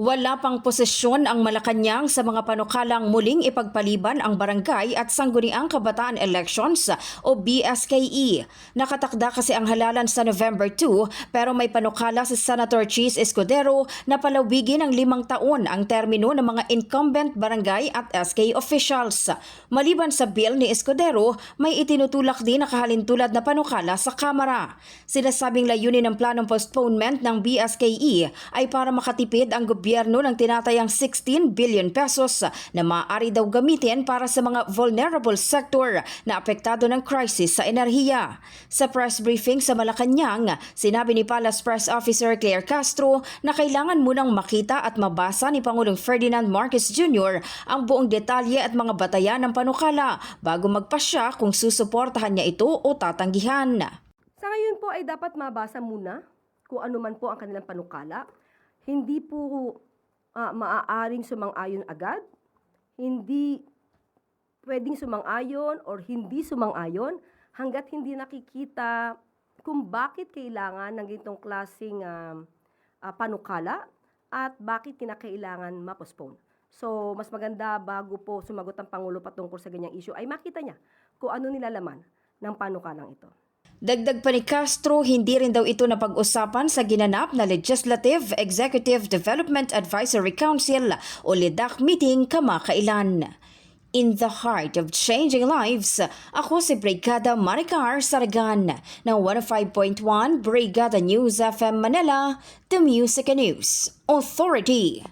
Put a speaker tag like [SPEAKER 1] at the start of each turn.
[SPEAKER 1] Wala pang posisyon ang Malacanang sa mga panukalang muling ipagpaliban ang Barangay at Sangguniang Kabataan Elections o BSKE. Nakatakda kasi ang halalan sa November 2 pero may panukala si Senator Cheese Escudero na palawigin ng 5 taon ang termino ng mga incumbent barangay at SK officials. Maliban sa bill ni Escudero, may itinutulak din na kahalintulad na panukala sa Kamara. Sinasabing layunin ng planong postponement ng BSKE ay para makatipid ang gobyerno ng tinatayang 16 billion pesos na maaari daw gamitin para sa mga vulnerable sector na apektado ng crisis sa enerhiya. Sa press briefing sa Malacanang, sinabi ni Palace Press Officer Claire Castro na kailangan munang makita at mabasa ni Pangulong Ferdinand Marcos Jr. ang buong detalye at mga batayan ng panukala bago magpasya kung susuportahan niya ito o tatanggihan.
[SPEAKER 2] Sa ngayon po ay dapat mabasa muna kung ano man po ang kanilang panukala. Hindi po maaaring sumang-ayon agad, hindi pwedeng sumang-ayon or hindi sumang-ayon hanggat hindi nakikita kung bakit kailangan ng ganitong klaseng panukala at bakit kinakailangan ma-postpone. So, mas maganda bago po sumagot ang Pangulo patungkol sa ganyang issue ay makita niya kung ano nilalaman ng panukalang ito.
[SPEAKER 1] Dagdag pa ni Castro, hindi rin daw ito napag-usapan sa ginanap na Legislative Executive Development Advisory Council o LEDAC meeting kamakailan. In the heart of changing lives, ako si Brigada Maricar Saragan ng 105.1 Brigada News FM Manila, The Music and News Authority.